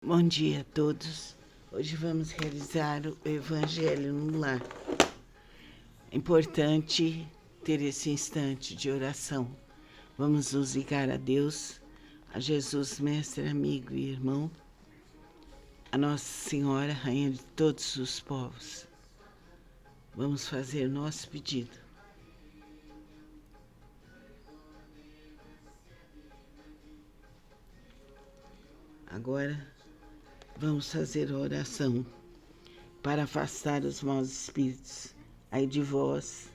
Bom dia a todos. Hoje vamos realizar o Evangelho no Lar. É importante ter esse instante de oração. Vamos nos ligar a Deus, a Jesus, mestre, amigo e irmão, a Nossa Senhora, Rainha de todos os povos. Vamos fazer nosso pedido. Agora, vamos fazer a oração para afastar os maus espíritos. Ai de vós,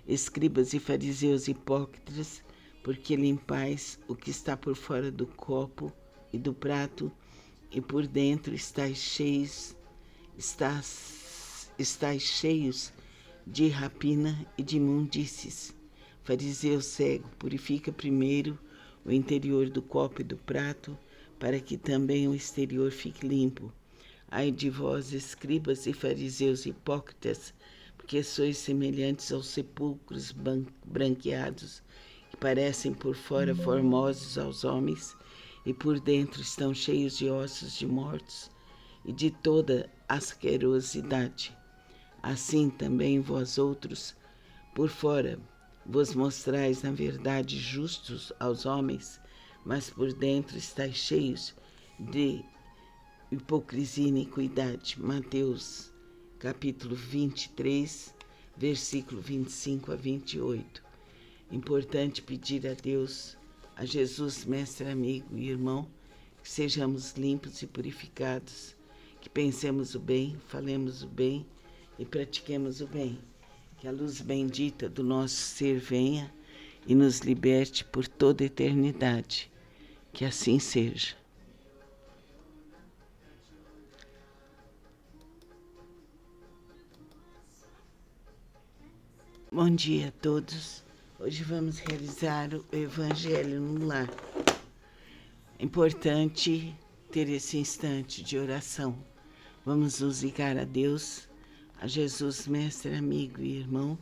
escribas e fariseus hipócritas, porque limpais o que está por fora do copo e do prato, e por dentro estáis cheios de rapina e de imundícies. Fariseu cego, purifica primeiro o interior do copo e do prato, para que também o exterior fique limpo. Ai de vós, escribas e fariseus hipócritas, porque sois semelhantes aos sepulcros branqueados, que parecem por fora formosos aos homens, e por dentro estão cheios de ossos de mortos e de toda asquerosidade. Assim também vós outros, por fora, vos mostrais na verdade justos aos homens, mas por dentro estáis cheios de hipocrisia e iniquidade. Mateus, capítulo 23, versículo 25 a 28. Importante pedir a Deus, a Jesus, mestre, amigo e irmão, que sejamos limpos e purificados, que pensemos o bem, falemos o bem e pratiquemos o bem. Que a luz bendita do nosso ser venha e nos liberte por toda a eternidade. Que assim seja. Bom dia a todos. Hoje vamos realizar o Evangelho no Lar. É importante ter esse instante de oração. Vamos nos ligar a Deus, a Jesus, mestre, amigo e irmão,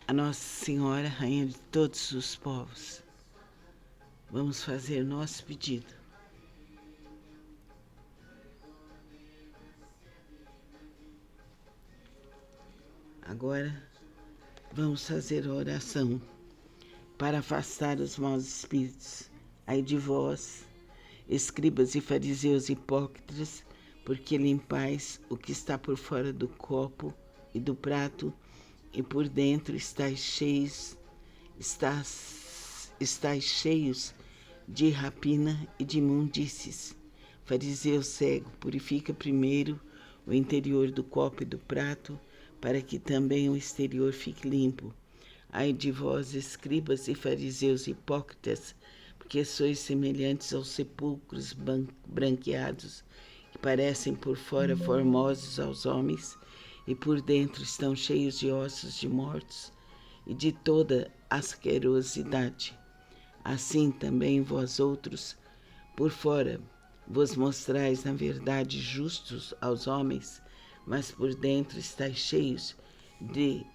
a Nossa Senhora, Rainha de todos os povos. Vamos fazer nosso pedido. Agora, vamos fazer a oração para afastar os maus espíritos. Ai de vós, escribas e fariseus hipócritas, porque limpais o que está por fora do copo e do prato, e por dentro estáis cheios de rapina e de imundícies. Fariseu cego, purifica primeiro o interior do copo e do prato, para que também o exterior fique limpo. Ai de vós, escribas e fariseus hipócritas, porque sois semelhantes aos sepulcros branqueados, que parecem por fora formosos aos homens, e por dentro estão cheios de ossos de mortos e de toda asquerosidade. Assim também vós outros, por fora, vos mostrais na verdade justos aos homens, mas por dentro estáis cheios de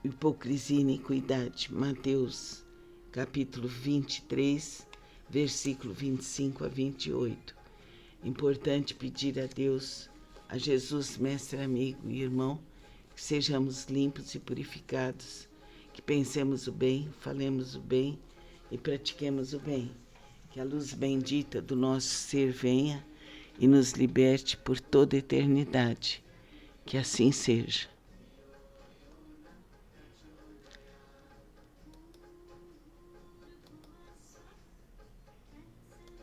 hipocrisia e iniquidade. Mateus, capítulo 23, versículo 25 a 28. Importante pedir a Deus, a Jesus, mestre, amigo e irmão, que sejamos limpos e purificados, que pensemos o bem, falemos o bem e pratiquemos o bem. Que a luz bendita do nosso ser venha e nos liberte por toda a eternidade. Que assim seja.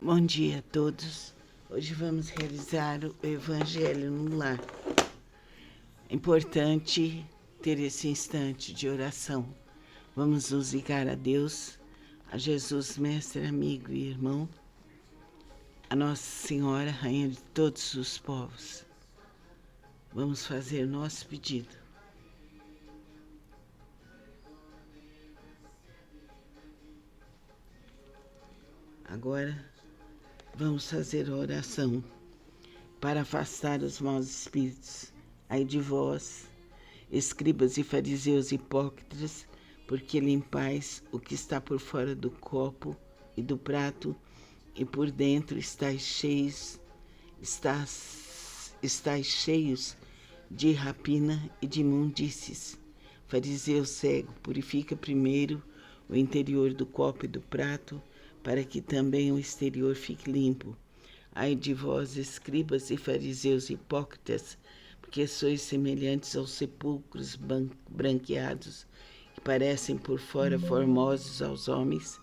Bom dia a todos. Hoje vamos realizar o Evangelho no Lar. É importante ter esse instante de oração. Vamos nos ligar a Deus, a Jesus, mestre, amigo e irmão, a Nossa Senhora, Rainha de todos os povos. Vamos fazer nosso pedido. Agora, vamos fazer a oração para afastar os maus espíritos. Ai de vós, escribas e fariseus hipócritas, porque limpais o que está por fora do copo e do prato, e por dentro estáis estáis cheios de rapina e de imundícies. Fariseu cego, purifica primeiro o interior do copo e do prato, para que também o exterior fique limpo. Ai de vós, escribas e fariseus hipócritas, porque sois semelhantes aos sepulcros branqueados, que parecem por fora formosos aos homens,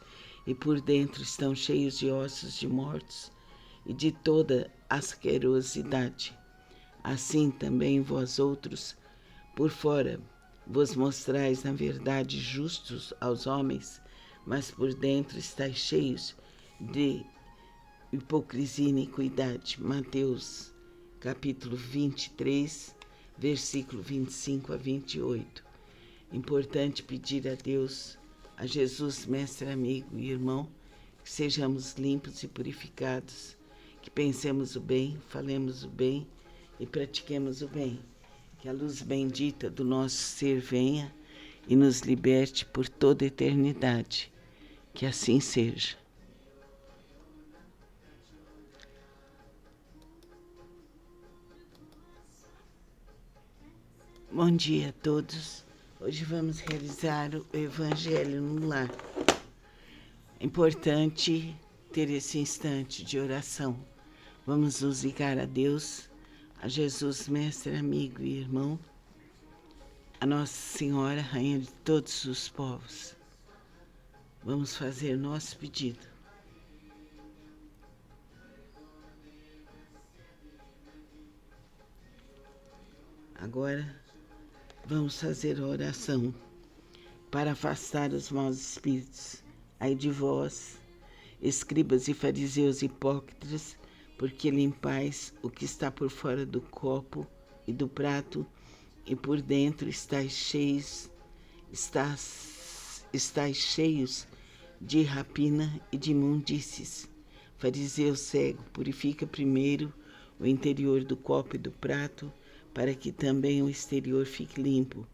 e por dentro estão cheios de ossos de mortos e de toda asquerosidade. Assim também vós outros, por fora, vos mostrais, na verdade, justos aos homens, mas por dentro estáis cheios de hipocrisia e iniquidade. Mateus, capítulo 23, versículo 25 a 28. Importante pedir a Deus, a Jesus, mestre, amigo e irmão, que sejamos limpos e purificados, que pensemos o bem, falemos o bem e pratiquemos o bem. Que a luz bendita do nosso ser venha e nos liberte por toda a eternidade. Que assim seja. Bom dia a todos. Hoje vamos realizar o Evangelho no Lar. É importante ter esse instante de oração. Vamos nos ligar a Deus, a Jesus, mestre, amigo e irmão, a Nossa Senhora, Rainha de todos os povos. Vamos fazer nosso pedido. Agora, vamos fazer a oração para afastar os maus espíritos. Ai de vós, escribas e fariseus hipócritas, porque limpais o que está por fora do copo e do prato, e por dentro estáis cheios de rapina e de imundícies. Fariseu cego, purifica primeiro o interior do copo e do prato, para que também o exterior fique limpo.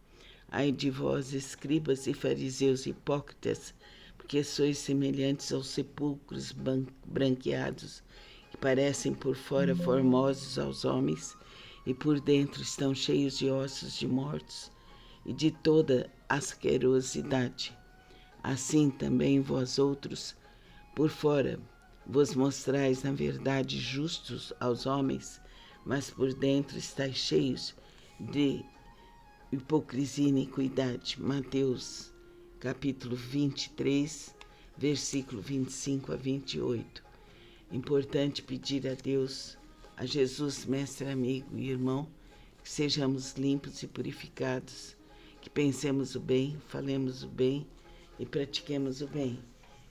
Ai de vós, escribas e fariseus hipócritas, porque sois semelhantes aos sepulcros branqueados, que parecem por fora formosos aos homens, e por dentro estão cheios de ossos de mortos e de toda asquerosidade. Assim também vós outros, por fora, vos mostrais, na verdade, justos aos homens, mas por dentro estáis cheios de hipocrisia e iniquidade. Mateus, capítulo 23, versículo 25 a 28. Importante pedir a Deus, a Jesus, mestre, amigo e irmão, que sejamos limpos e purificados, que pensemos o bem, falemos o bem e pratiquemos o bem.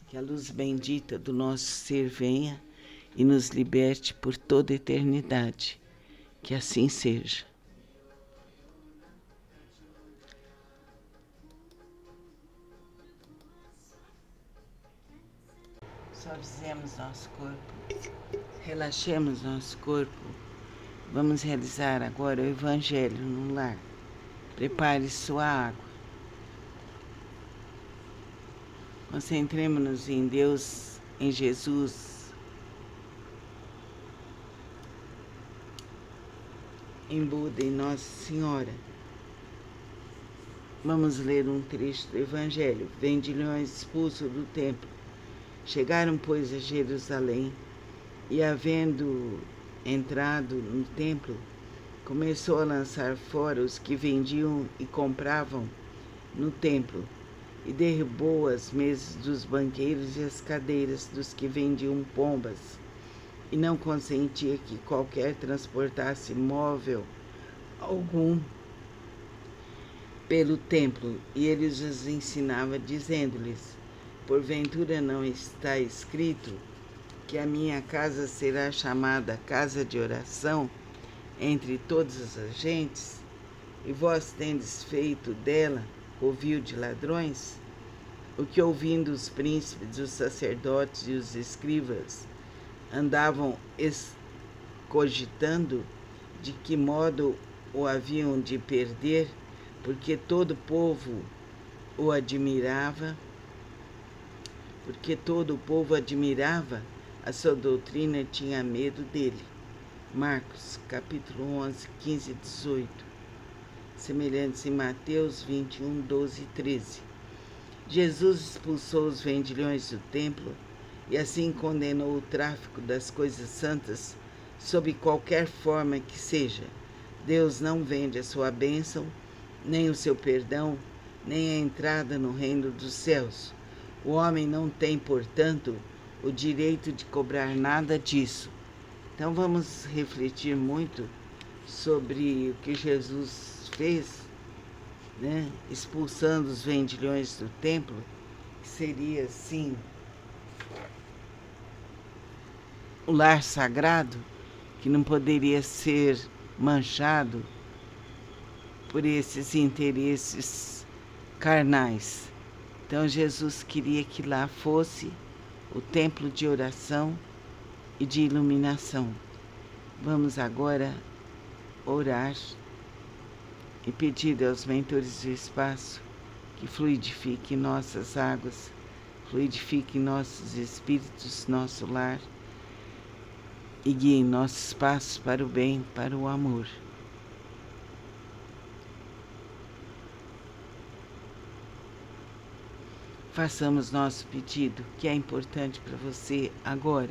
Que a luz bendita do nosso ser venha e nos liberte por toda a eternidade. Que assim seja. Suavizemos nosso corpo, relaxemos nosso corpo. Vamos realizar agora o Evangelho no Lar. Prepare sua água. Concentremos-nos em Deus, em Jesus, em Buda, em Nossa Senhora. Vamos ler um trecho do Evangelho. Vendilhões expulsos do templo. Chegaram, pois, a Jerusalém, e, havendo entrado no templo, começou a lançar fora os que vendiam e compravam no templo, e derrubou as mesas dos banqueiros e as cadeiras dos que vendiam pombas, e não consentia que qualquer transportasse móvel algum pelo templo. E ele os ensinava, dizendo-lhes: porventura não está escrito que a minha casa será chamada casa de oração entre todas as gentes? E vós tendes feito dela covil de ladrões? O que, ouvindo os príncipes, os sacerdotes e os escribas, andavam cogitando de que modo o haviam de perder, porque todo o povo admirava, a sua doutrina, tinha medo dele. Marcos, capítulo 11, 15 e 18, semelhantes em Mateus 21, 12 e 13. Jesus expulsou os vendilhões do templo e assim condenou o tráfico das coisas santas sob qualquer forma que seja. Deus não vende a sua bênção, nem o seu perdão, nem a entrada no reino dos céus. O homem não tem, portanto, o direito de cobrar nada disso. Então vamos refletir muito sobre o que Jesus fez, né? Expulsando os vendilhões do templo, que seria, sim, o lar sagrado, que não poderia ser manchado por esses interesses carnais. Então Jesus queria que lá fosse o templo de oração e de iluminação. Vamos agora orar e pedir aos mentores do espaço que fluidifiquem nossas águas, fluidifiquem nossos espíritos, nosso lar e guiem nossos passos para o bem, para o amor. Façamos nosso pedido, que é importante para você agora.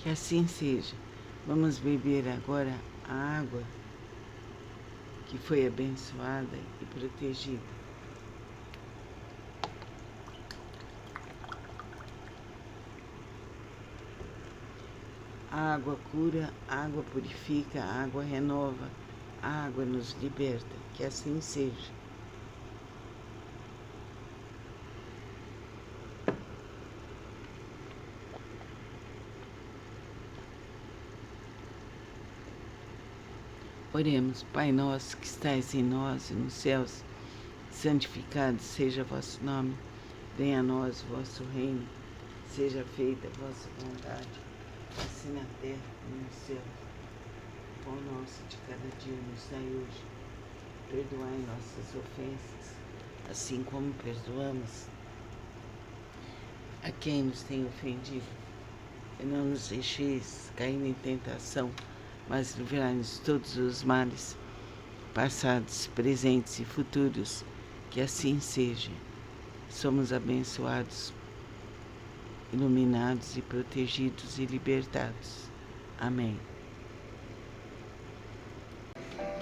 Que assim seja. Vamos beber agora a água que foi abençoada e protegida. A água cura, a água purifica, a água renova, a água nos liberta. Que assim seja. Oremos. Pai nosso que estais em nós e nos céus, santificado seja vosso nome. Venha a nós o vosso reino. Seja feita a vossa vontade, assim na terra como no céu. O pão nosso de cada dia nos dai hoje. Perdoai nossas ofensas, assim como perdoamos a quem nos tem ofendido. E não nos deixeis cair em tentação, mas livrai-nos de todos os males, passados, presentes e futuros. Que assim seja. Somos abençoados, iluminados e protegidos e libertados. Amém.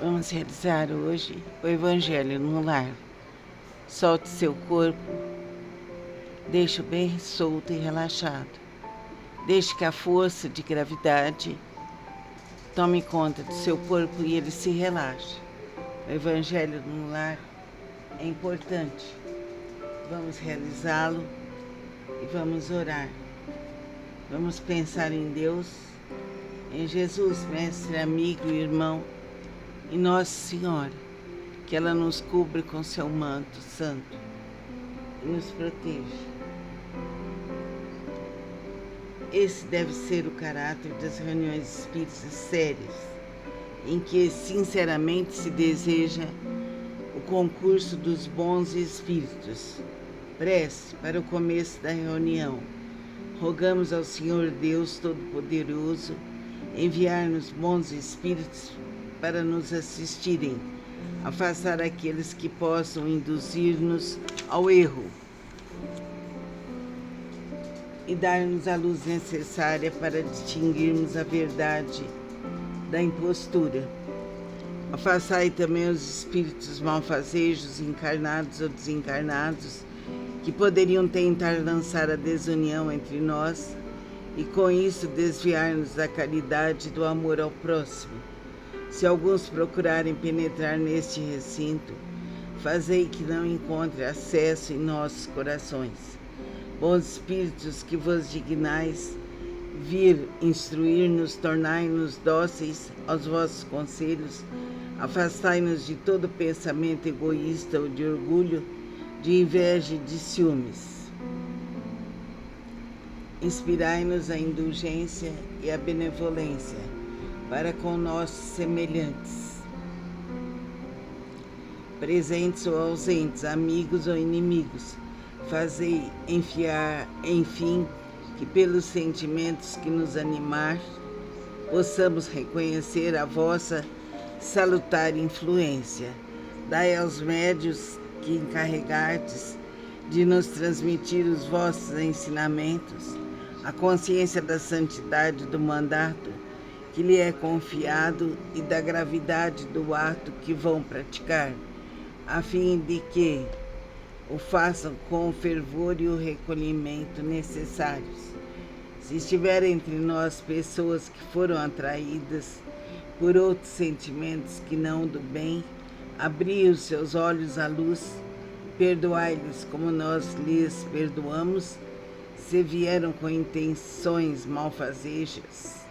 Vamos realizar hoje o Evangelho no lar. Solte seu corpo, deixe-o bem solto e relaxado. Deixe que a força de gravidade tome conta do seu corpo e ele se relaxe. O Evangelho no lar é importante. Vamos realizá-lo e vamos orar. Vamos pensar em Deus, em Jesus, mestre, amigo e irmão, e Nossa Senhora, que ela nos cubra com seu manto santo e nos proteja. Esse deve ser o caráter das reuniões espíritas sérias, em que sinceramente se deseja o concurso dos bons espíritos. Prece para o começo da reunião. Rogamos ao Senhor Deus Todo-Poderoso enviar-nos bons espíritos para nos assistirem afastar aqueles que possam induzir-nos ao erro e dar-nos a luz necessária para distinguirmos a verdade da impostura. Afastai também os espíritos malfazejos, encarnados ou desencarnados, que poderiam tentar lançar a desunião entre nós e com isso desviar-nos da caridade e do amor ao próximo. Se alguns procurarem penetrar neste recinto, fazei que não encontre acesso em nossos corações. Bons espíritos, que vos dignais vir instruir-nos, tornai-nos dóceis aos vossos conselhos, afastai-nos de todo pensamento egoísta ou de orgulho, de inveja e de ciúmes. Inspirai-nos a indulgência e a benevolência para com nossos semelhantes, presentes ou ausentes, amigos ou inimigos. Fazei enfim, que pelos sentimentos que nos animar, possamos reconhecer a vossa salutar influência. Dai aos médios que encarregastes de nos transmitir os vossos ensinamentos a consciência da santidade do mandato que lhe é confiado e da gravidade do ato que vão praticar, a fim de que o façam com o fervor e o recolhimento necessários. Se estiver entre nós pessoas que foram atraídas por outros sentimentos que não do bem, abri os seus olhos à luz, perdoai-lhes como nós lhes perdoamos, se vieram com intenções malfazejas.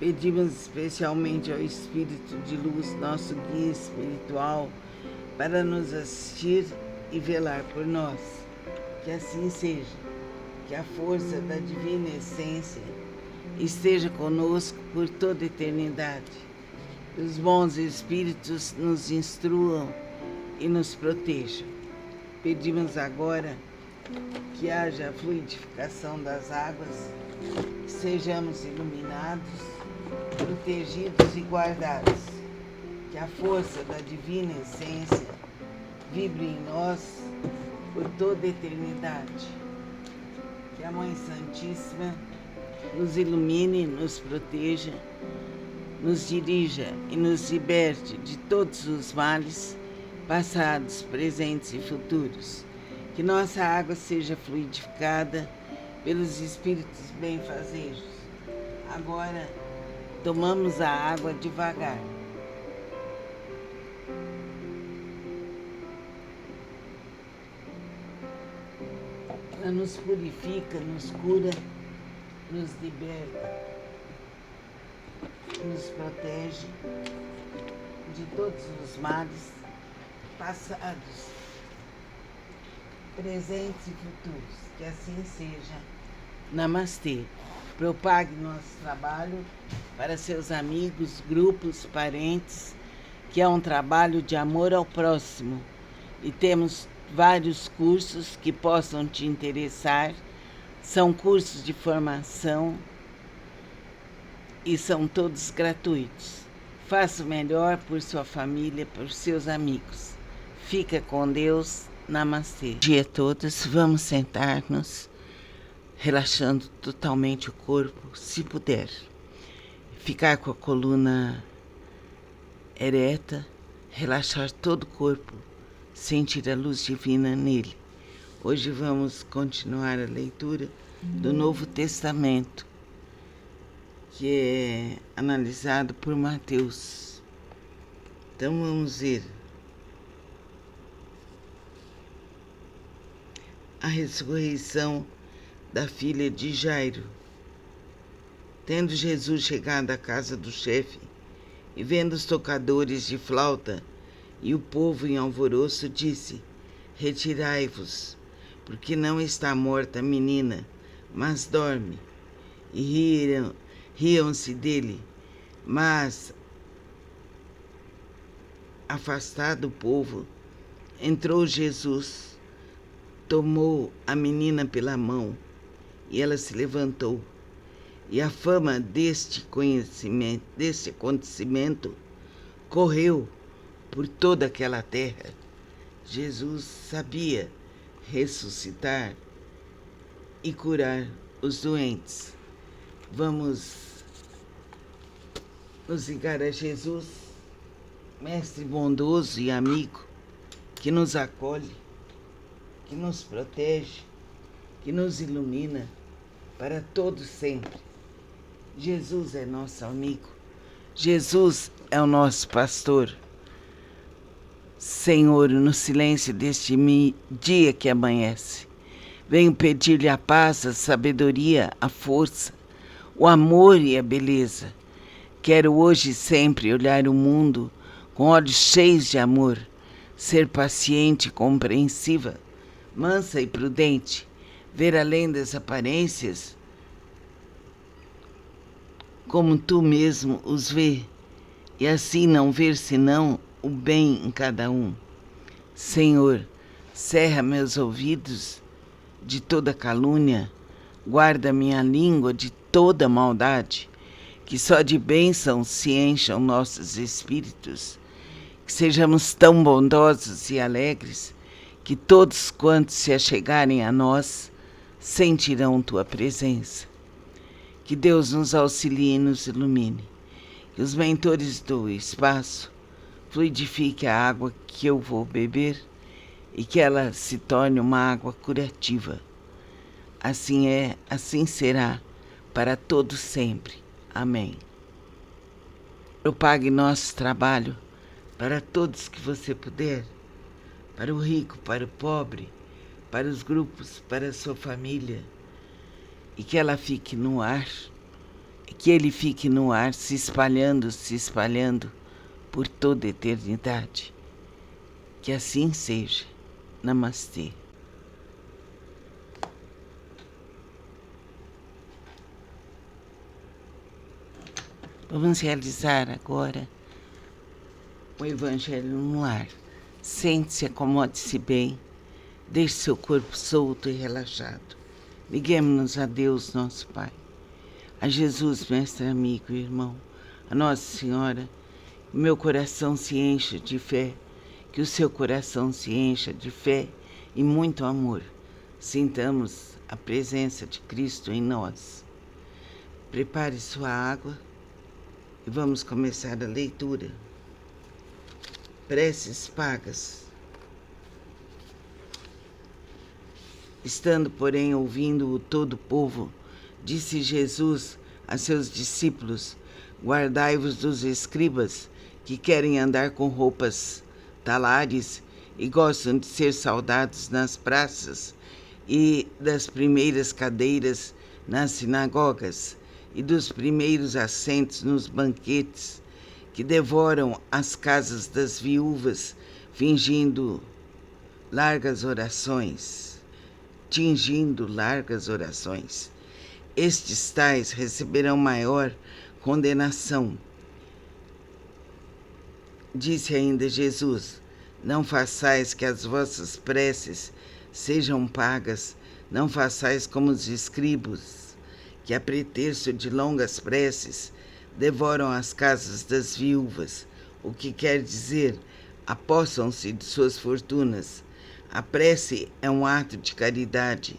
Pedimos especialmente ao Espírito de Luz, nosso guia espiritual, para nos assistir e velar por nós. Que assim seja, que a força da divina essência esteja conosco por toda a eternidade. Que os bons espíritos nos instruam e nos protejam. Pedimos agora que haja a fluidificação das águas, que sejamos iluminados, protegidos e guardados. Que a força da divina essência vibre em nós por toda a eternidade. Que a Mãe Santíssima nos ilumine, nos proteja, nos dirija e nos liberte de todos os males, passados, presentes e futuros. Que nossa água seja fluidificada pelos espíritos benfazejos. Agora, tomamos a água devagar. Ela nos purifica, nos cura, nos liberta, nos protege de todos os males passados, presentes e futuros. Que assim seja. Namastê. Propague nosso trabalho para seus amigos, grupos, parentes, que é um trabalho de amor ao próximo. E temos vários cursos que possam te interessar. São cursos de formação e são todos gratuitos. Faça o melhor por sua família, por seus amigos. Fica com Deus. Namastê. Bom dia a todos. Vamos sentar-nos, relaxando totalmente o corpo, se puder. Ficar com a coluna ereta, relaxar todo o corpo, sentir a luz divina nele. Hoje vamos continuar a leitura do Novo Testamento, que é analisado por Mateus. Então vamos ver a ressurreição da filha de Jairo. Tendo Jesus chegado à casa do chefe e vendo os tocadores de flauta e o povo em alvoroço, disse: Retirai-vos, porque não está morta a menina, mas dorme. E riam-se dele. Mas, afastado o povo, entrou Jesus, tomou a menina pela mão, e ela se levantou. E a fama deste acontecimento correu por toda aquela terra. Jesus sabia ressuscitar e curar os doentes. Vamos nos ligar a Jesus, Mestre bondoso e amigo, que nos acolhe, que nos protege, que nos ilumina para todo sempre. Jesus é nosso amigo. Jesus é o nosso pastor. Senhor, no silêncio deste dia que amanhece, venho pedir-lhe a paz, a sabedoria, a força, o amor e a beleza. Quero hoje e sempre olhar o mundo com olhos cheios de amor, ser paciente e compreensiva, mansa e prudente, ver além das aparências como tu mesmo os vê, e assim não ver senão o bem em cada um. Senhor, cerra meus ouvidos de toda calúnia, guarda minha língua de toda maldade, que só de bênçãos se encham nossos espíritos, que sejamos tão bondosos e alegres, que todos quantos se achegarem a nós sentirão tua presença. Que Deus nos auxilie e nos ilumine, que os mentores do espaço fluidifiquem a água que eu vou beber e que ela se torne uma água curativa. Assim é, assim será, para todo sempre. Amém. Propague nosso trabalho para todos que você puder, para o rico, para o pobre, para os grupos, para a sua família, e que ela fique no ar, que ele fique no ar, se espalhando por toda a eternidade. Que assim seja. Namastê. Vamos realizar agora o Evangelho no lar. Sente-se, acomode-se bem, deixe seu corpo solto e relaxado. Liguemos-nos a Deus, nosso Pai, a Jesus, mestre, amigo e irmão, a Nossa Senhora. Que meu coração se encha de fé, que o seu coração se encha de fé e muito amor. Sintamos a presença de Cristo em nós. Prepare sua água e vamos começar a leitura. Preces pagas. Estando, porém, ouvindo-o todo o povo, disse Jesus a seus discípulos: guardai-vos dos escribas, que querem andar com roupas talares e gostam de ser saudados nas praças e das primeiras cadeiras nas sinagogas e dos primeiros assentos nos banquetes, que devoram as casas das viúvas, tingindo largas orações. Estes tais receberão maior condenação. Disse ainda Jesus: não façais que as vossas preces sejam pagas, não façais como os escribas, que a pretexto de longas preces devoram as casas das viúvas, o que quer dizer, apossam-se de suas fortunas. A prece é um ato de caridade,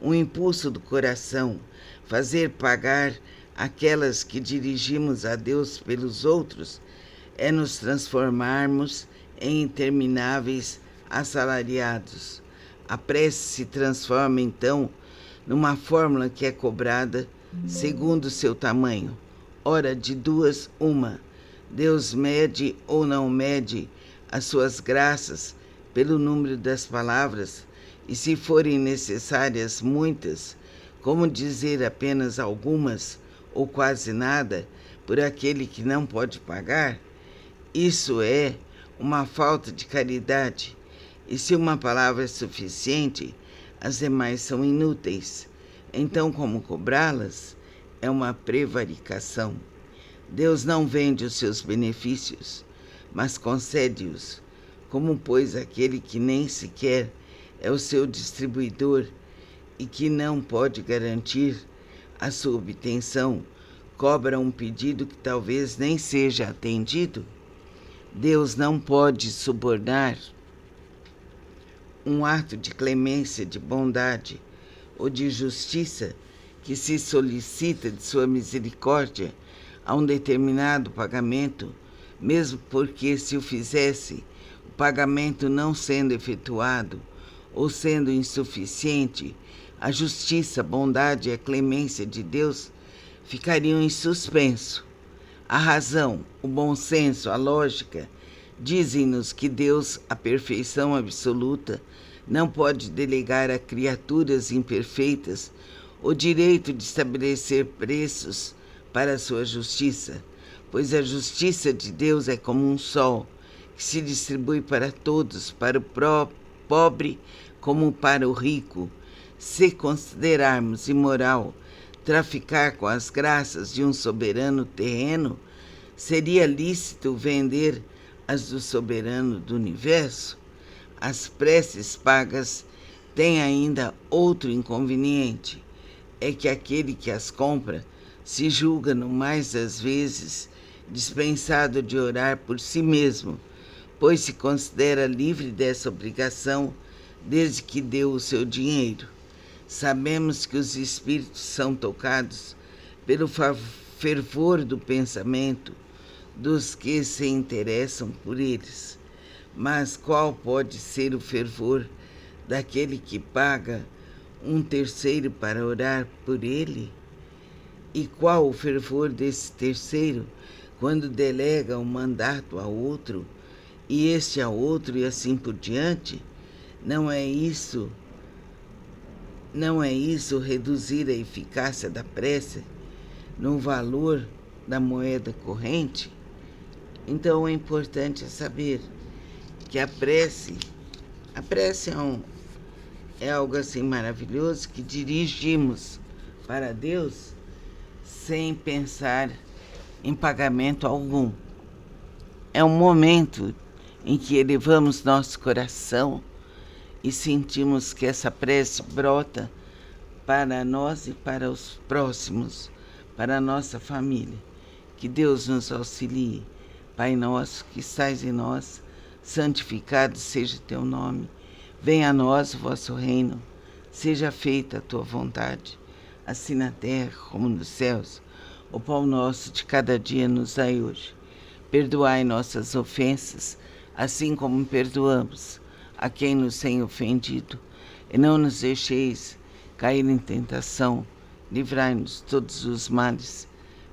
um impulso do coração, fazer pagar aquelas que dirigimos a Deus pelos outros é nos transformarmos em intermináveis assalariados. A prece se transforma, então, numa fórmula que é cobrada segundo o seu tamanho. Ora, de duas, uma. Deus mede ou não mede as suas graças pelo número das palavras, e se forem necessárias muitas, como dizer apenas algumas ou quase nada por aquele que não pode pagar? Isso é uma falta de caridade, e se uma palavra é suficiente, as demais são inúteis. Então, como cobrá-las? É uma prevaricação. Deus não vende os seus benefícios, mas concede-os. Como, pois, aquele que nem sequer é o seu distribuidor e que não pode garantir a sua obtenção, cobra um pedido que talvez nem seja atendido? Deus não pode subornar um ato de clemência, de bondade ou de justiça que se solicita de sua misericórdia a um determinado pagamento, mesmo porque, se o fizesse, o pagamento não sendo efetuado ou sendo insuficiente, a justiça, a bondade e a clemência de Deus ficariam em suspenso. A razão, o bom senso, a lógica dizem-nos que Deus, a perfeição absoluta, não pode delegar a criaturas imperfeitas o direito de estabelecer preços para a sua justiça, pois a justiça de Deus é como um sol que se distribui para todos, para o pobre como para o rico. Se considerarmos imoral traficar com as graças de um soberano terreno, seria lícito vender as do soberano do universo? As preces pagas têm ainda outro inconveniente, é que aquele que as compra se julga, no mais das vezes, dispensado de orar por si mesmo, pois se considera livre dessa obrigação desde que deu o seu dinheiro. Sabemos que os espíritos são tocados pelo fervor do pensamento dos que se interessam por eles. Mas qual pode ser o fervor daquele que paga um terceiro para orar por ele? E qual o fervor desse terceiro quando delega o mandato a outro, e este a outro, e assim por diante? Não é isso reduzir a eficácia da prece no valor da moeda corrente? Então é importante saber que a prece é algo assim maravilhoso que dirigimos para Deus sem pensar em pagamento algum. É um momento em que elevamos nosso coração e sentimos que essa prece brota para nós e para os próximos, para a nossa família. Que Deus nos auxilie. Pai nosso que estais em nós, santificado seja teu nome. Venha a nós o vosso reino. Seja feita a tua vontade, assim na terra como nos céus. O pão nosso de cada dia nos dai hoje. Perdoai nossas ofensas, assim como perdoamos a quem nos tem ofendido. E não nos deixeis cair em tentação. Livrai-nos de todos os males,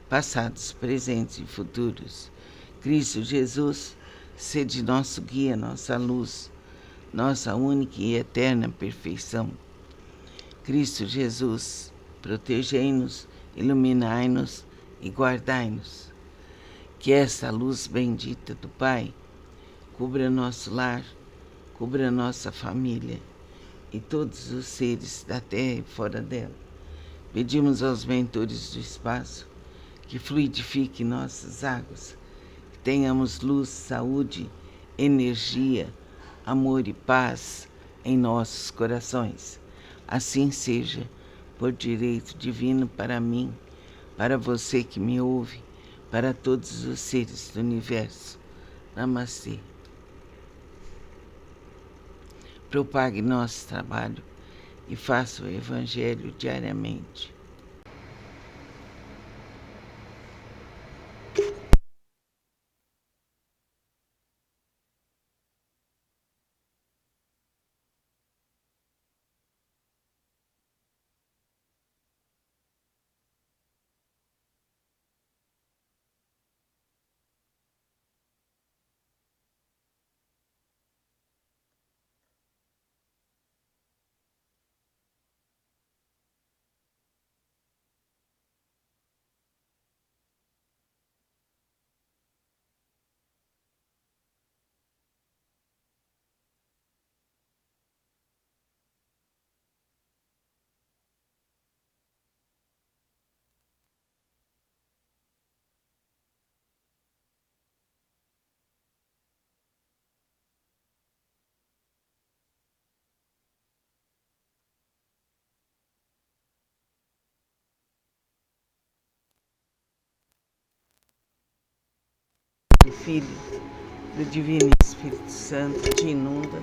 passados, presentes e futuros. Cristo Jesus, sede nosso guia, nossa luz, nossa única e eterna perfeição. Cristo Jesus, protegei-nos, iluminai-nos e guardai-nos. Que essa luz bendita do Pai cubra nosso lar, cubra nossa família e todos os seres da terra e fora dela. Pedimos aos mentores do espaço que fluidifiquem nossas águas, que tenhamos luz, saúde, energia, amor e paz em nossos corações. Assim seja, por direito divino para mim, para você que me ouve, para todos os seres do universo. Namastê. Propague nosso trabalho e faça o Evangelho diariamente. Filho, do Divino Espírito Santo te inunda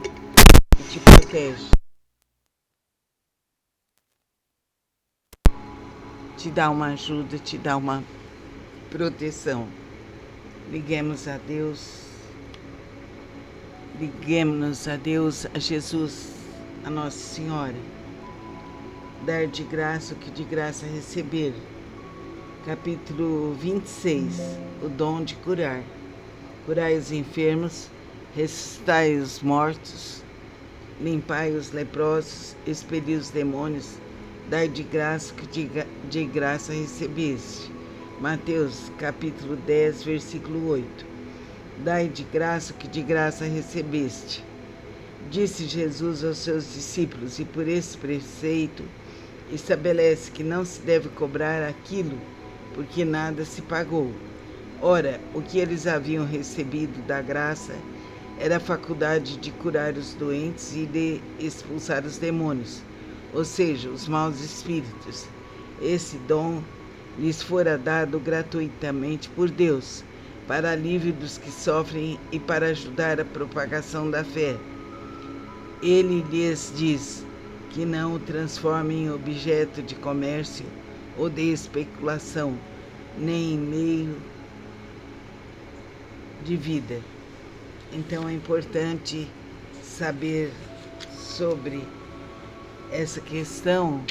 e te protege. Te dá uma ajuda, te dá uma proteção. Liguemos-nos a Deus, a Jesus, a Nossa Senhora. Dar de graça o que de graça receber. Capítulo 26, o dom de curar. Curai os enfermos, ressuscitai os mortos, limpai os leprosos, expeli os demônios, dai de graça o que de graça recebeste. Mateus, capítulo 10, versículo 8. Dai de graça o que de graça recebeste. Disse Jesus aos seus discípulos, e por esse preceito estabelece que não se deve cobrar aquilo porque nada se pagou. Ora, o que eles haviam recebido da graça era a faculdade de curar os doentes e de expulsar os demônios, ou seja, os maus espíritos. Esse dom lhes fora dado gratuitamente por Deus, para alívio dos que sofrem e para ajudar a propagação da fé. Ele lhes diz que não o transformem em objeto de comércio ou de especulação, nem em meio de vida. Então é importante saber sobre essa questão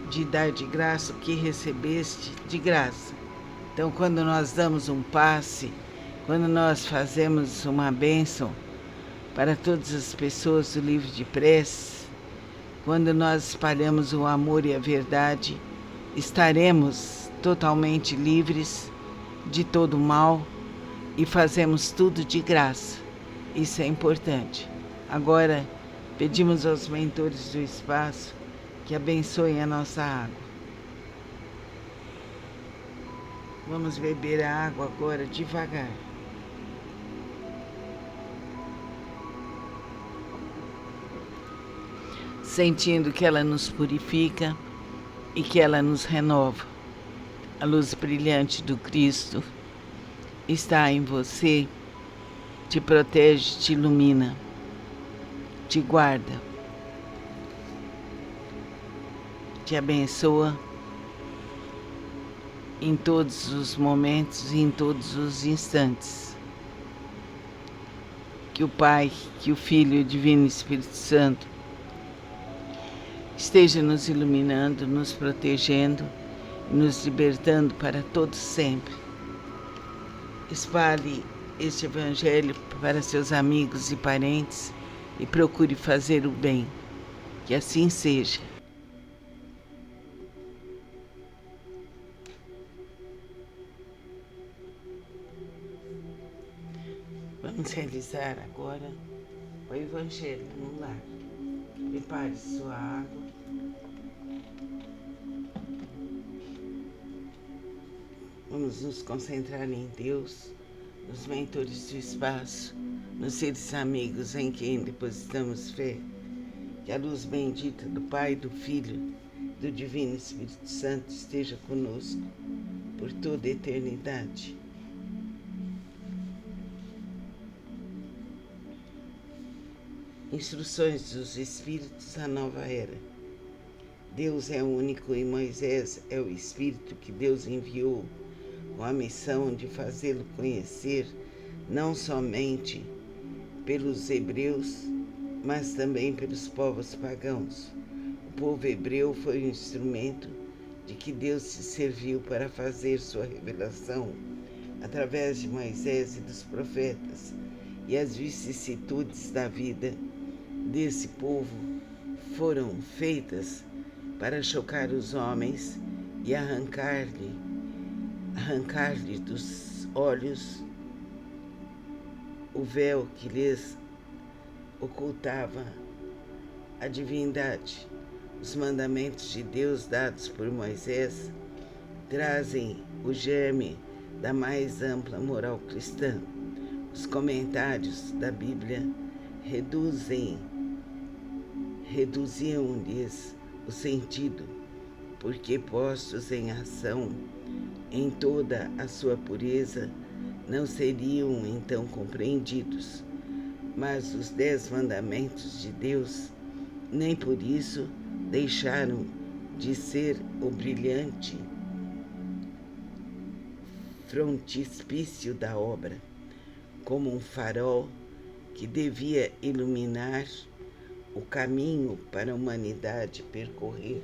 de dar de graça o que recebeste de graça. Então, quando nós damos um passe, quando nós fazemos uma bênção para todas as pessoas do livro de prece, quando nós espalhamos o amor e a verdade, estaremos totalmente livres de todo mal e fazemos tudo de graça. Isso é importante. Agora, pedimos aos mentores do espaço que abençoem a nossa água. Vamos beber a água agora devagar. Sentindo que ela nos purifica e que ela nos renova. A luz brilhante do Cristo está em você, te protege, te ilumina, te guarda, te abençoa em todos os momentos e em todos os instantes. Que o Pai, que o Filho e o Divino Espírito Santo esteja nos iluminando, nos protegendo e nos libertando para todos sempre. Espalhe este Evangelho para seus amigos e parentes e procure fazer o bem. Que assim seja. Vamos realizar agora o Evangelho no lar. Prepare sua água. Vamos nos concentrar em Deus, nos mentores do espaço, nos seres amigos em quem depositamos fé. Que a luz bendita do Pai, do Filho, do Divino Espírito Santo esteja conosco por toda a eternidade. Instruções dos Espíritos à nova era. Deus é único e Moisés é o Espírito que Deus enviou com a missão de fazê-lo conhecer não somente pelos hebreus, mas também pelos povos pagãos. O povo hebreu foi o instrumento de que Deus se serviu para fazer sua revelação através de Moisés e dos profetas, e as vicissitudes da vida desse povo foram feitas para chocar os homens e arrancar-lhe dos olhos o véu que lhes ocultava a divindade. Os mandamentos de Deus dados por Moisés trazem o germe da mais ampla moral cristã. Os comentários da Bíblia reduziam-lhes o sentido, porque postos em ação em toda a sua pureza, não seriam então compreendidos. Mas os 10 mandamentos de Deus nem por isso deixaram de ser o brilhante frontispício da obra, como um farol que devia iluminar o caminho para a humanidade percorrer.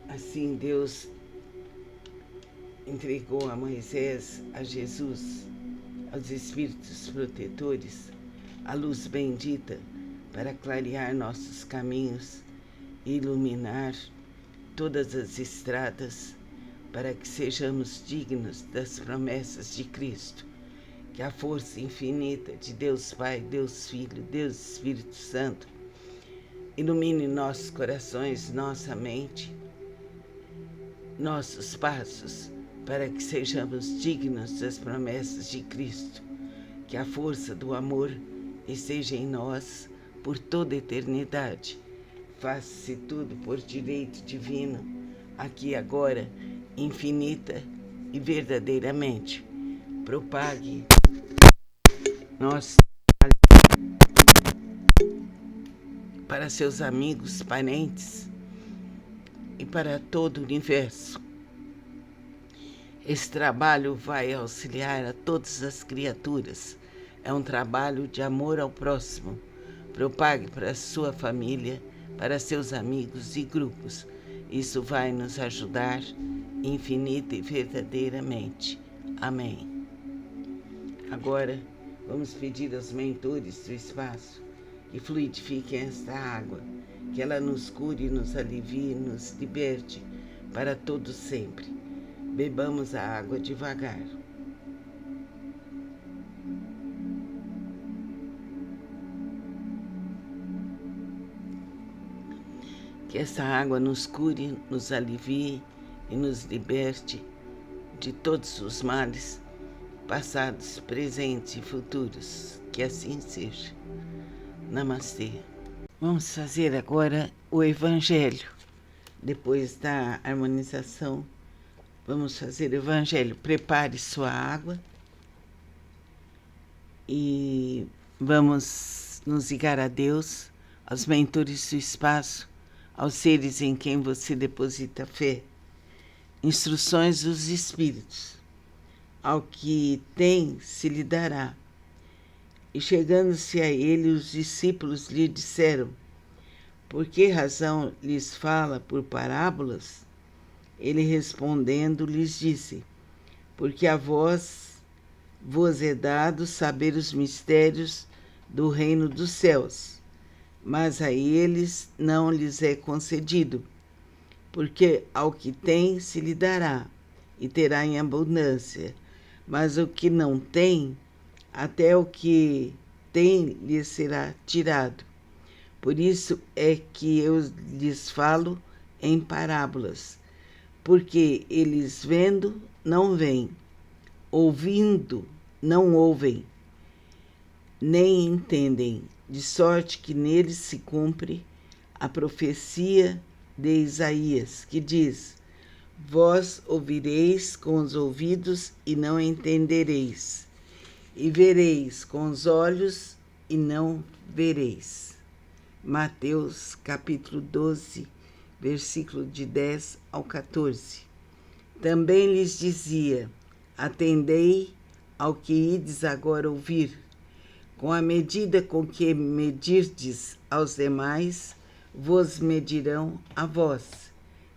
Assim, Deus entregou a Moisés, a Jesus, aos Espíritos protetores, a luz bendita para clarear nossos caminhos e iluminar todas as estradas para que sejamos dignos das promessas de Cristo. Que a força infinita de Deus Pai, Deus Filho, Deus Espírito Santo ilumine nossos corações, nossa mente, nossos passos, para que sejamos dignos das promessas de Cristo. Que a força do amor esteja em nós por toda a eternidade. Faça-se tudo por direito divino, aqui agora, infinita e verdadeiramente. Propague nosso para seus amigos, parentes e para todo o universo. Esse trabalho vai auxiliar a todas as criaturas. É um trabalho de amor ao próximo. Propague para a sua família, para seus amigos e grupos. Isso vai nos ajudar infinita e verdadeiramente. Amém. Agora, vamos pedir aos mentores do espaço que fluidifiquem esta água, que ela nos cure, nos alivie, nos liberte para todo sempre. Bebamos a água devagar. Que essa água nos cure, nos alivie e nos liberte de todos os males, passados, presentes e futuros. Que assim seja. Namastê. Vamos fazer agora o Evangelho. Depois da harmonização, vamos fazer o Evangelho. Prepare sua água e vamos nos ligar a Deus, aos mentores do espaço, aos seres em quem você deposita fé. Instruções dos Espíritos. Ao que tem, se lhe dará. E chegando-se a ele, os discípulos lhe disseram: por que razão lhes fala por parábolas? Ele respondendo lhes disse: porque a vós vos é dado saber os mistérios do reino dos céus, mas a eles não lhes é concedido, porque ao que tem se lhe dará, e terá em abundância, mas o que não tem, até o que tem lhe será tirado. Por isso é que eu lhes falo em parábolas, porque eles vendo não veem, ouvindo não ouvem, nem entendem, de sorte que neles se cumpre a profecia de Isaías, que diz: vós ouvireis com os ouvidos e não entendereis, e vereis com os olhos e não vereis. Mateus capítulo 12, versículo de 10 ao 14. Também lhes dizia: atendei ao que ides agora ouvir. Com a medida com que medirdes aos demais, vos medirão a vós,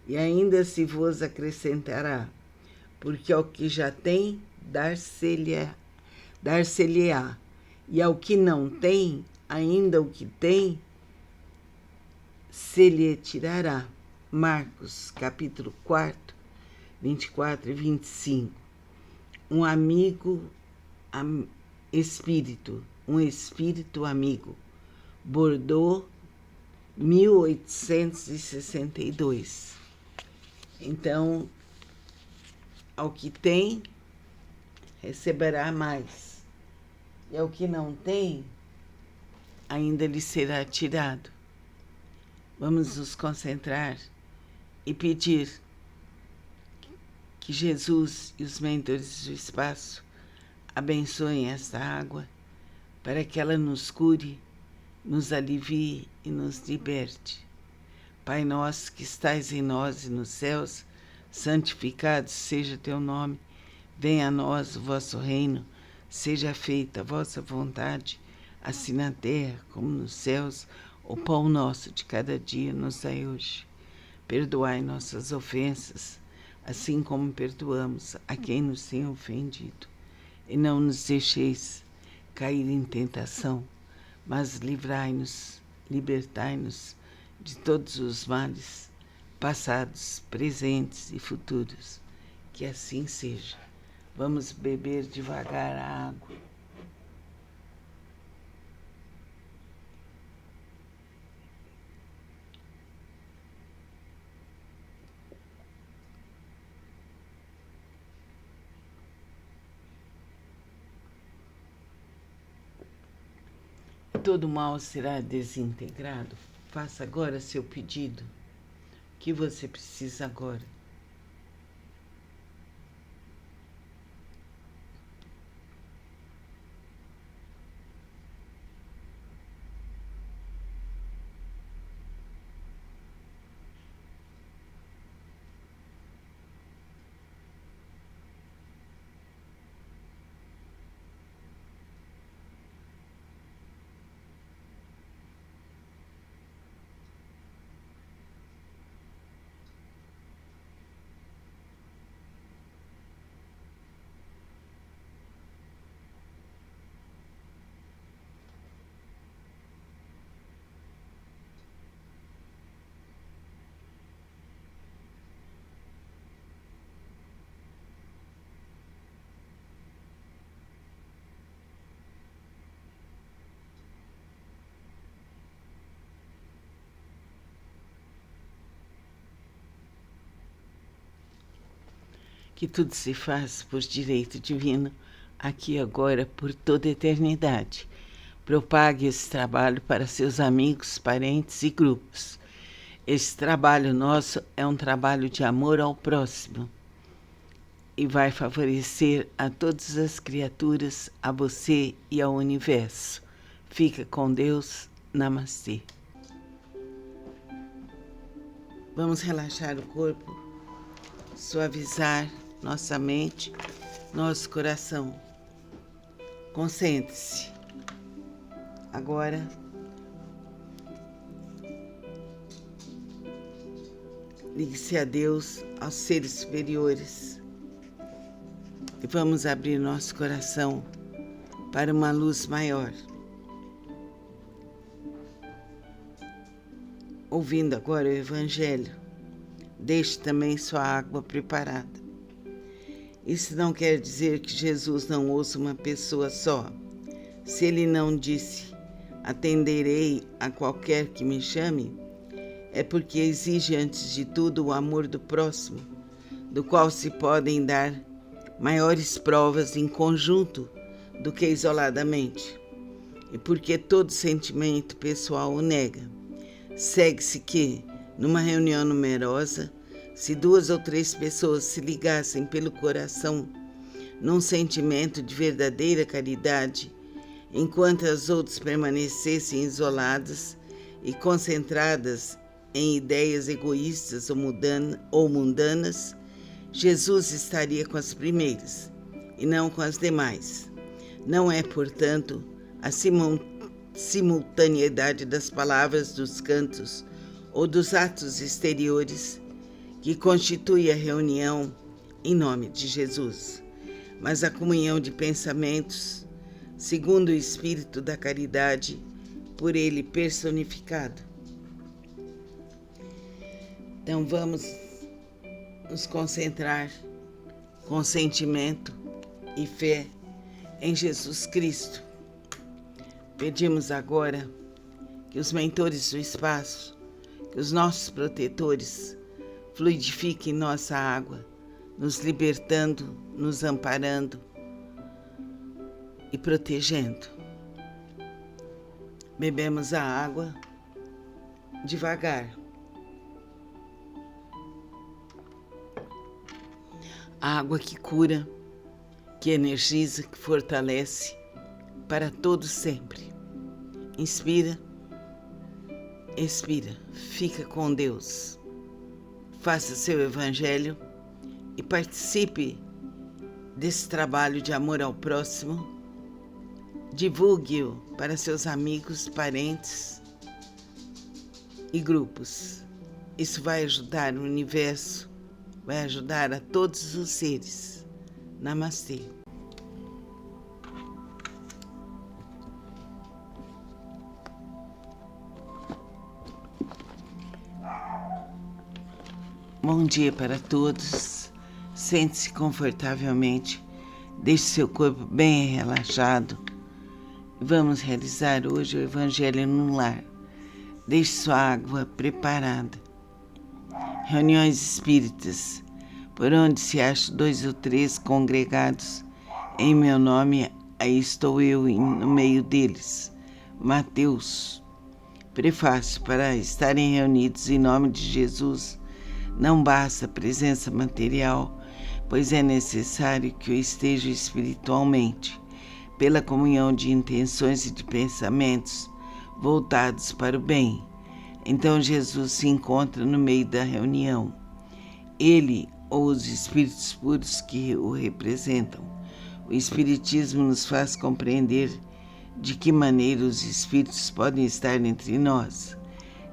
e ainda se vos acrescentará, porque ao que já tem, dar-se-lhe-á, e ao que não tem, ainda o que tem, se lhe tirará. Marcos, capítulo 4, 24 e 25. Um amigo espírito, um espírito amigo. Bordeaux, 1862. Então, ao que tem, receberá mais. E ao que não tem, ainda lhe será tirado. Vamos nos concentrar e pedir que Jesus e os mentores do espaço abençoem esta água para que ela nos cure, nos alivie e nos liberte. Pai nosso que estais em nós e nos céus, santificado seja teu nome. Venha a nós o vosso reino, seja feita a vossa vontade, assim na terra como nos céus. O pão nosso de cada dia nos dai hoje. Perdoai nossas ofensas, assim como perdoamos a quem nos tem ofendido. E não nos deixeis cair em tentação, mas livrai-nos, libertai-nos de todos os males, passados, presentes e futuros. Que assim seja. Vamos beber devagar a água. Todo mal será desintegrado. Faça agora seu pedido. O que você precisa agora? Que tudo se faz por direito divino, aqui e agora, por toda a eternidade. Propague esse trabalho para seus amigos, parentes e grupos. Esse trabalho nosso é um trabalho de amor ao próximo e vai favorecer a todas as criaturas, a você e ao universo. Fica com Deus. Namastê. Vamos relaxar o corpo, suavizar nossa mente, nosso coração. Concentre-se. Agora, ligue-se a Deus, aos seres superiores. E vamos abrir nosso coração para uma luz maior. Ouvindo agora o Evangelho, deixe também sua água preparada. Isso não quer dizer que Jesus não ouça uma pessoa só. Se ele não disse, atenderei a qualquer que me chame, é porque exige antes de tudo o amor do próximo, do qual se podem dar maiores provas em conjunto do que isoladamente, e porque todo sentimento pessoal o nega. Segue-se que, numa reunião numerosa, se 2 ou 3 pessoas se ligassem pelo coração num sentimento de verdadeira caridade, enquanto as outras permanecessem isoladas e concentradas em ideias egoístas ou mundanas, Jesus estaria com as primeiras e não com as demais. Não é, portanto, a simultaneidade das palavras, dos cantos ou dos atos exteriores que constitui a reunião em nome de Jesus, mas a comunhão de pensamentos, segundo o espírito da caridade, por ele personificado. Então vamos nos concentrar com sentimento e fé em Jesus Cristo. Pedimos agora que os mentores do espaço, que os nossos protetores, fluidifiquem nossa água, nos libertando, nos amparando e protegendo. Bebemos a água devagar. A água que cura, que energiza, que fortalece para todo sempre. Inspira, expira, fica com Deus. Faça seu evangelho e participe desse trabalho de amor ao próximo. Divulgue-o para seus amigos, parentes e grupos. Isso vai ajudar o universo, vai ajudar a todos os seres. Namastê. Bom dia para todos. Sente-se confortavelmente. Deixe seu corpo bem relaxado. Vamos realizar hoje o Evangelho no lar. Deixe sua água preparada. Reuniões espíritas, por onde se acham 2 ou 3 congregados, em meu nome, aí estou eu no meio deles. Mateus. Prefácio: para estarem reunidos em nome de Jesus, não basta a presença material, pois é necessário que o esteja espiritualmente, pela comunhão de intenções e de pensamentos voltados para o bem. Então Jesus se encontra no meio da reunião. Ele ou os espíritos puros que o representam. O Espiritismo nos faz compreender de que maneira os espíritos podem estar entre nós.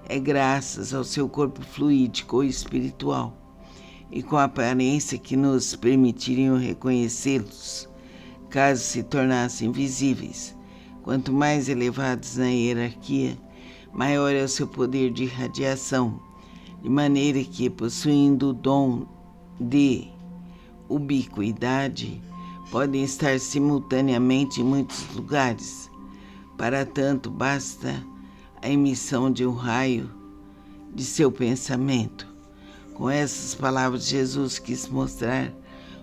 É graças ao seu corpo fluídico ou espiritual e com a aparência que nos permitiriam reconhecê-los, caso se tornassem visíveis. Quanto mais elevados na hierarquia, maior é o seu poder de irradiação, de maneira que, possuindo o dom de ubiquidade, podem estar simultaneamente em muitos lugares. Para tanto, basta a emissão de um raio de seu pensamento. Com essas palavras, Jesus quis mostrar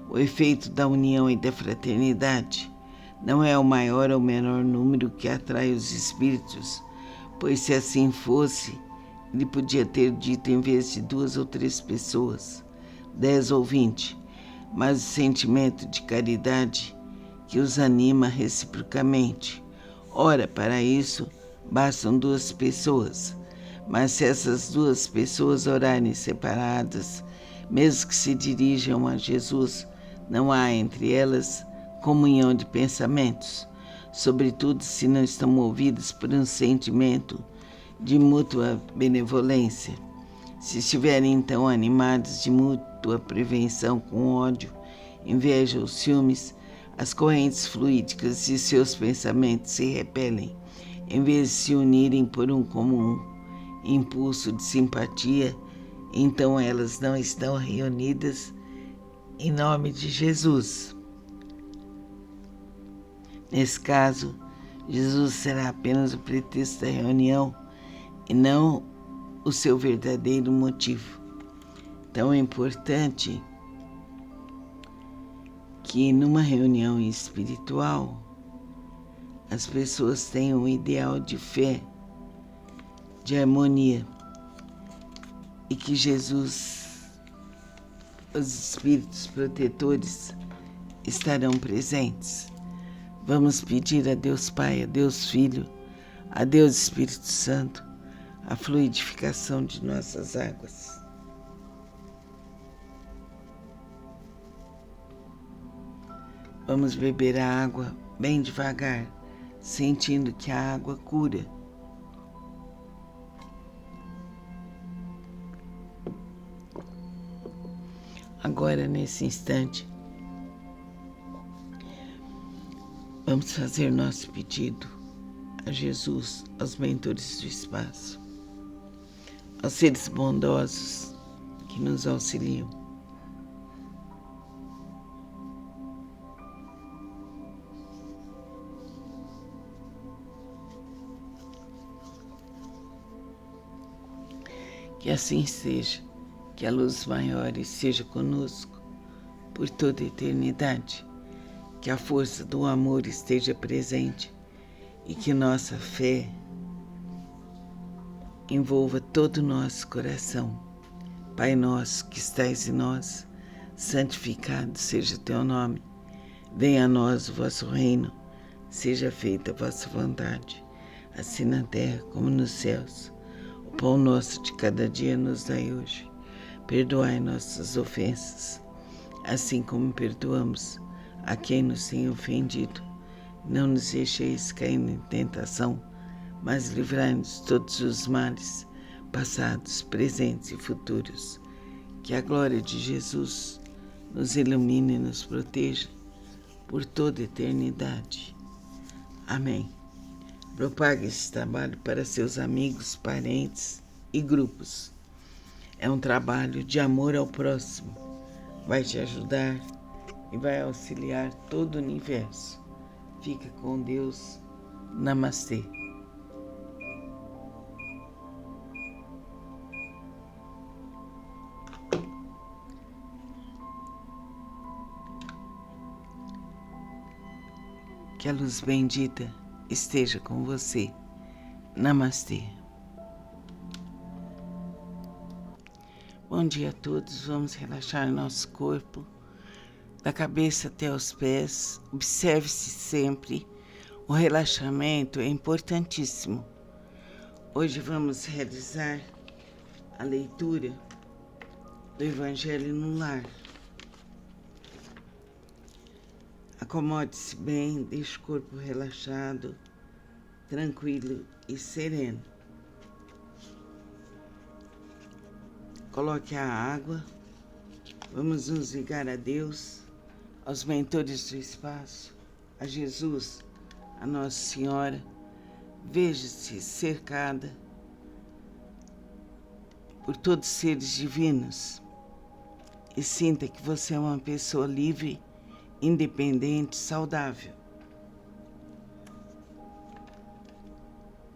o efeito da união e da fraternidade. Não é o maior ou menor número que atrai os espíritos, pois se assim fosse, ele podia ter dito em vez de 2 ou 3 pessoas, 10 ou 20, mas o sentimento de caridade que os anima reciprocamente. Ora, para isso, bastam 2 pessoas, mas se essas 2 pessoas orarem separadas, mesmo que se dirijam a Jesus, não há entre elas comunhão de pensamentos, sobretudo se não estão movidas por um sentimento de mútua benevolência. Se estiverem então animados de mútua prevenção com ódio, inveja ou ciúmes, as correntes fluídicas de seus pensamentos se repelem, em vez de se unirem por um comum impulso de simpatia. Então elas não estão reunidas em nome de Jesus. Nesse caso, Jesus será apenas o pretexto da reunião e não o seu verdadeiro motivo. Então é importante que numa reunião espiritual as pessoas tenham um ideal de fé, de harmonia, e que Jesus, os espíritos protetores, estarão presentes. Vamos pedir a Deus Pai, a Deus Filho, a Deus Espírito Santo, a fluidificação de nossas águas. Vamos beber a água bem devagar, sentindo que a água cura. Agora, nesse instante, vamos fazer nosso pedido a Jesus, aos mentores do espaço, aos seres bondosos que nos auxiliam. Que assim seja, que a luz maior esteja conosco por toda a eternidade, que a força do amor esteja presente e que nossa fé envolva todo o nosso coração. Pai nosso que estais em nós, santificado seja teu nome. Venha a nós o vosso reino, seja feita a vossa vontade, assim na terra como nos céus. O pão nosso de cada dia nos dai hoje. Perdoai nossas ofensas, assim como perdoamos a quem nos tem ofendido. Não nos deixeis cair em tentação, mas livrai-nos de todos os males, passados, presentes e futuros. Que a glória de Jesus nos ilumine e nos proteja por toda a eternidade. Amém. Propague esse trabalho para seus amigos, parentes e grupos. É um trabalho de amor ao próximo. Vai te ajudar e vai auxiliar todo o universo. Fica com Deus. Namastê. Que a luz bendita esteja com você. Namastê. Bom dia a todos. Vamos relaxar nosso corpo, da cabeça até os pés. Observe-se sempre. O relaxamento é importantíssimo. Hoje vamos realizar a leitura do Evangelho no Lar. Acomode-se bem, deixe o corpo relaxado, tranquilo e sereno. Coloque a água. Vamos nos ligar a Deus, aos mentores do espaço, a Jesus, a Nossa Senhora. Veja-se cercada por todos os seres divinos e sinta que você é uma pessoa livre, independente, saudável.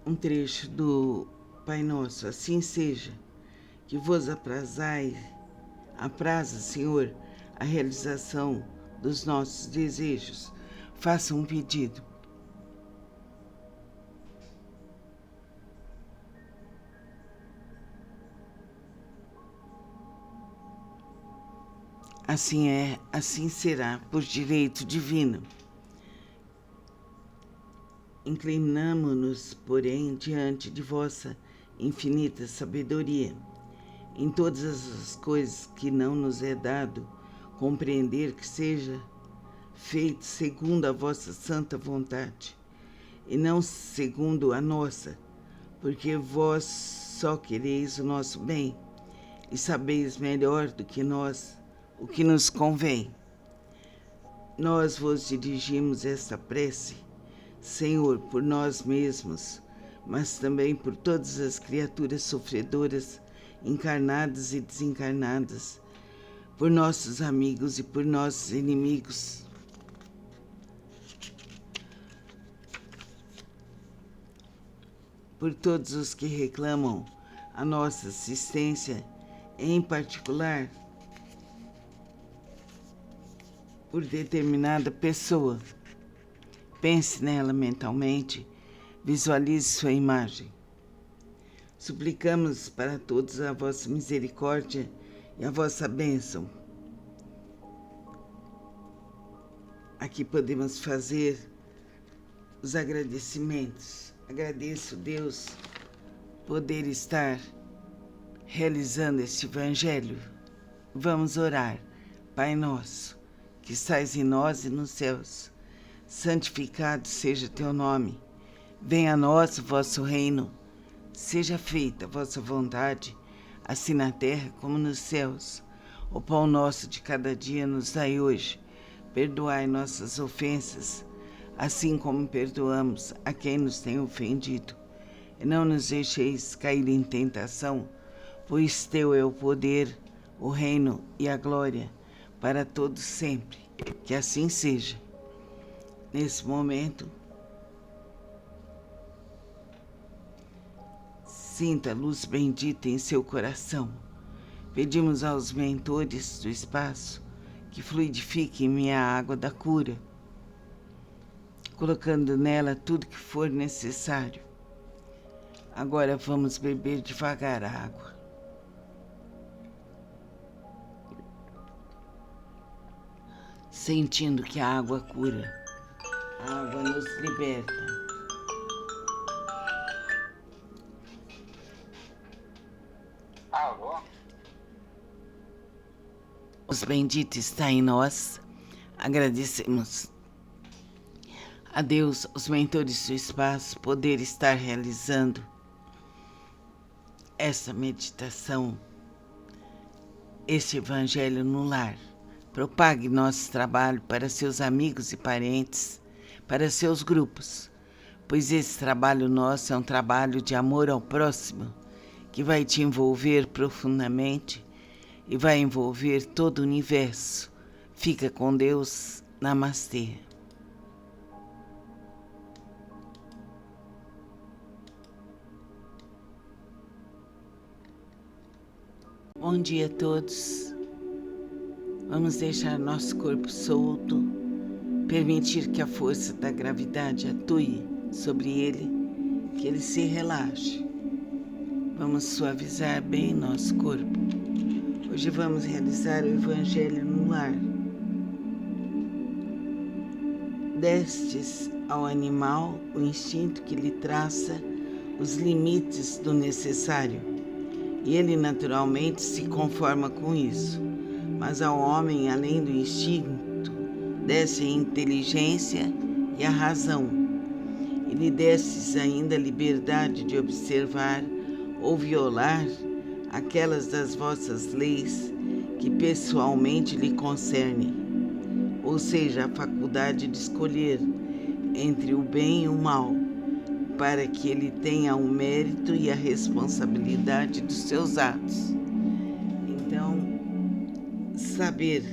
Um trecho do Pai Nosso: assim seja, que vos apraza, Senhor, a realização dos nossos desejos. Faça um pedido. Assim é, assim será, por direito divino. Inclinamo-nos, porém, diante de vossa infinita sabedoria, em todas as coisas que não nos é dado compreender, que seja feito segundo a vossa santa vontade, e não segundo a nossa, porque vós só quereis o nosso bem, e sabeis melhor do que nós o que nos convém. Nós vos dirigimos esta prece, Senhor, por nós mesmos, mas também por todas as criaturas sofredoras, encarnadas e desencarnadas, por nossos amigos e por nossos inimigos. Por todos os que reclamam a nossa assistência, em particular, por determinada pessoa. Pense nela mentalmente, visualize sua imagem. Suplicamos para todos a vossa misericórdia e a vossa bênção. Aqui podemos fazer os agradecimentos. Agradeço, Deus, poder estar realizando este Evangelho. Vamos orar. Pai nosso, que estais em nós e nos céus, santificado seja teu nome. Venha a nós o vosso reino. Seja feita a vossa vontade, assim na terra como nos céus. O pão nosso de cada dia nos dai hoje. Perdoai nossas ofensas, assim como perdoamos a quem nos tem ofendido. E não nos deixeis cair em tentação, pois teu é o poder, o reino e a glória, para todos sempre. Que assim seja. Nesse momento, sinta a luz bendita em seu coração. Pedimos aos mentores do espaço que fluidifiquem minha água da cura, colocando nela tudo que for necessário. Agora vamos beber devagar a água. Sentindo que a água cura, a água nos liberta. Alô? Os benditos está em nós. Agradecemos a Deus, os mentores do espaço, poder estar realizando essa meditação, este evangelho no lar. Propague nosso trabalho para seus amigos e parentes, para seus grupos, pois esse trabalho nosso é um trabalho de amor ao próximo, que vai te envolver profundamente e vai envolver todo o universo. Fica com Deus. Namastê. Bom dia a todos. Vamos deixar nosso corpo solto, permitir que a força da gravidade atue sobre ele, que ele se relaxe. Vamos suavizar bem nosso corpo. Hoje vamos realizar o Evangelho no lar. Destes ao animal o instinto que lhe traça os limites do necessário, e ele naturalmente se conforma com isso. Mas ao homem, além do instinto, desce a inteligência e a razão. E lhe destes ainda a liberdade de observar ou violar aquelas das vossas leis que pessoalmente lhe concernem, ou seja, a faculdade de escolher entre o bem e o mal, para que ele tenha o mérito e a responsabilidade dos seus atos. Então, saber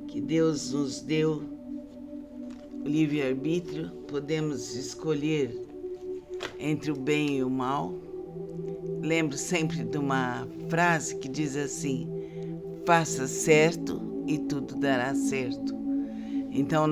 que Deus nos deu o livre-arbítrio, podemos escolher entre o bem e o mal. Lembro sempre de uma frase que diz assim: faça certo e tudo dará certo. Então,